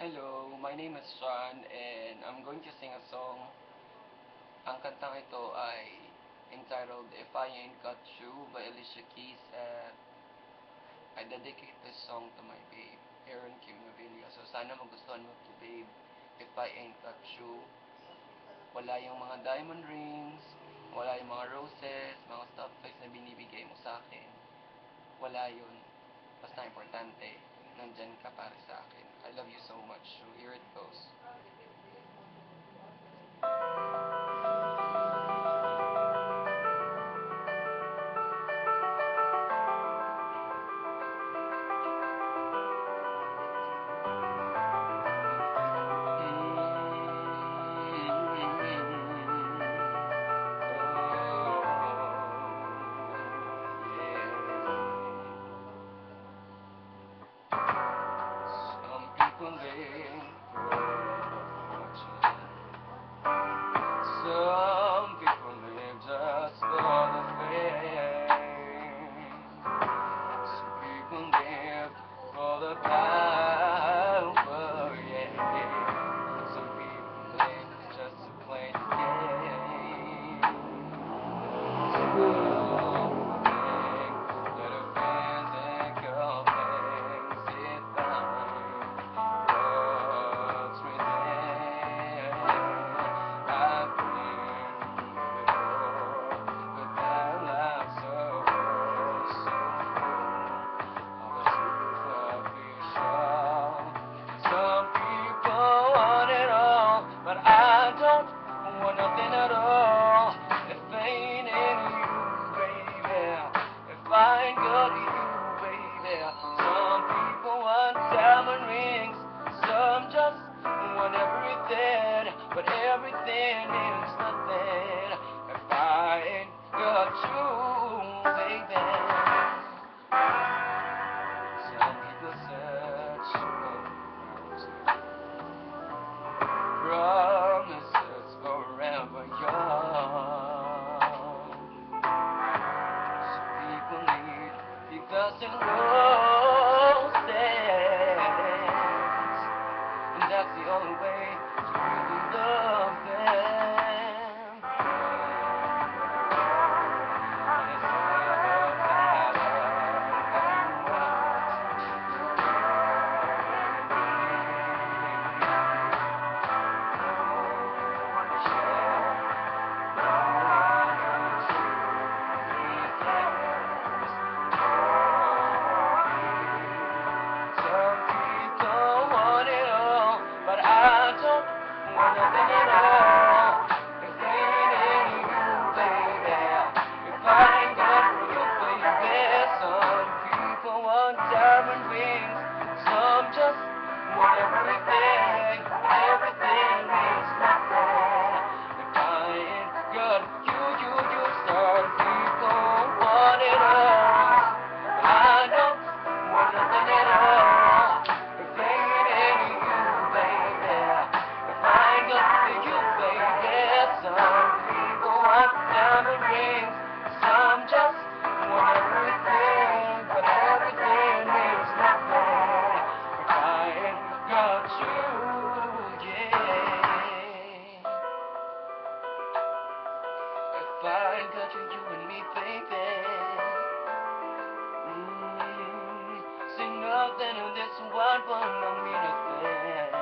Hello, my name is Sean and I'm going to sing a song. Ang kantang ito ay entitled If I Ain't Got You by Alicia Keys, and I dedicate this song to my babe, Aaron Kim Novelia. So sana magustuhan mo to, babe. If I Ain't Got You. Wala yung mga diamond rings, wala yung mga roses, mga stuff na binibigay mo sa akin. Wala yun. Basta importante, nandyan ka para sa akin. I love you so much. So here it goes. Some people live just for the fame. Some people live for the power, yeah. Some people live just to play the game. Some people think that a physical things define what's within. I've been before, but that life's so all the superficial. Some people want it all, but I don't want nothing at all. If ain't in you, baby, if I ain't got you, baby. Some people want diamond rings, some just want everything, but everything means nothing if I ain't got you, baby. Some people search for promises forever young. Some people need because and roses, and that's the only way to really love them. And it's never better than Some people want it all, but I don't want nothing at all. If ain't in you, baby, if I ain't got you, baby. Some people want diamond rings, some just want everything. Everything means nothing if I ain't got you. Some people want it all, but I don't want nothing at all. If ain't in you, baby, if I ain't got you, baby. Some people want diamond rings, some just want everything, but everything means nothing if I ain't got you, yeah. If I ain't got you, you and me, baby. See nothing in this world won't mean nothing.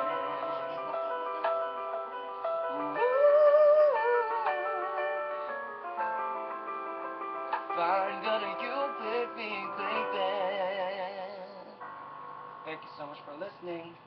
If I ain't got you with me, baby. Thank you so much for listening.